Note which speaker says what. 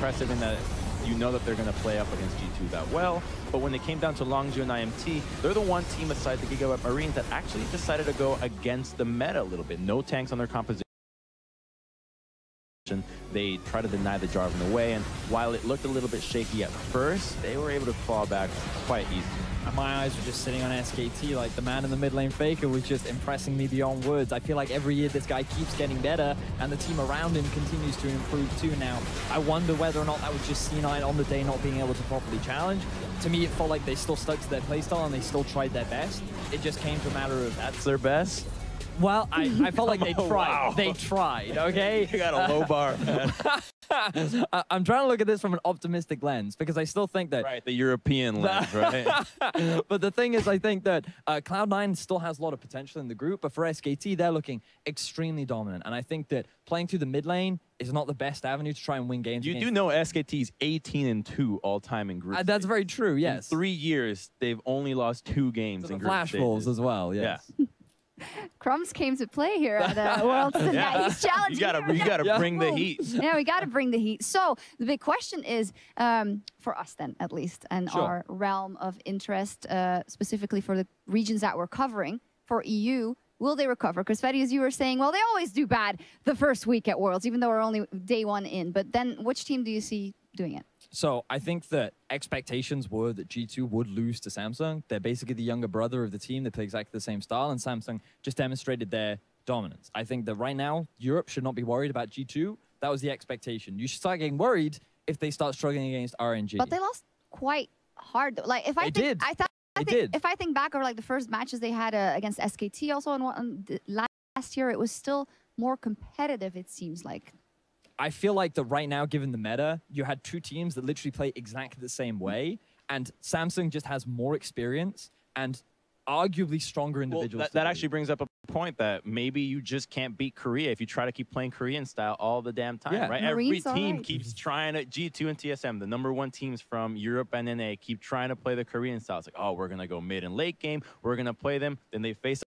Speaker 1: impressive in that you know that they're going to play up against G2 that well. But when it came down to Longzhu and IMT, they're the one team aside the GIGABYTE Marines that actually decided to go against the meta a little bit. No tanks on their composition. They try to deny the Jarvan away, and while it looked a little bit shaky at first, they were able to claw back quite easily.
Speaker 2: And my eyes were just sitting on SKT, like the man in the mid lane Faker was just impressing me beyond words. I feel like every year this guy keeps getting better, and the team around him continues to improve too now. I wonder whether or not that was just C9 on the day not being able to properly challenge. To me, it felt like they still stuck to their playstyle and they still tried their best. It just came to a matter of...
Speaker 1: That's their best?
Speaker 2: Well, I felt like they tried.
Speaker 1: Wow.
Speaker 2: They tried, okay?
Speaker 1: You got a low bar, man.
Speaker 2: I'm trying to look at this from an optimistic lens because I still think that...
Speaker 1: Right, the European lens, right?
Speaker 2: But the thing is, I think that Cloud9 still has a lot of potential in the group, but for SKT, they're looking extremely dominant. And I think that playing through the mid lane is not the best avenue to try and win games.
Speaker 1: You do know SKT's 18-2 all-time in group
Speaker 2: That's very true, yes.
Speaker 1: In 3 years, they've only lost 2 games in group
Speaker 2: Flash Wolves as well, yes.
Speaker 1: Yeah.
Speaker 3: Crumbs came to play here at Worlds tonight.
Speaker 1: Yeah.
Speaker 3: He's challenging.
Speaker 1: You gotta bring the heat.
Speaker 3: Yeah, we gotta bring the heat. So the big question is, for us then at least, and our realm of interest, specifically for the regions that we're covering, for EU, will they recover? Because Fetty, as you were saying, well, they always do bad the first week at Worlds, even though we're only day 1 in. But then which team do you see doing it?
Speaker 2: So I think that expectations were that G2 would lose to Samsung. They're basically the younger brother of the team. They play exactly the same style, and Samsung just demonstrated their dominance. I think that right now, Europe should not be worried about G2. That was the expectation. You should start getting worried if they start struggling against RNG.
Speaker 3: But they lost quite hard, though. Like, if I think, if I think back over like the first matches they had against SKT also last year, it was still more competitive, it seems like.
Speaker 2: I feel like that right now, given the meta, you had 2 teams that literally play exactly the same way, and Samsung just has more experience and arguably stronger individuals.
Speaker 1: Well, that actually brings up a point that maybe you just can't beat Korea if you try to keep playing Korean style all the damn time, right?
Speaker 3: Marines,
Speaker 1: every team keeps trying to, G2 and TSM, the #1 teams from Europe and NA, keep trying to play the Korean style. It's like, oh, we're going to go mid and late game, we're going to play them, then they face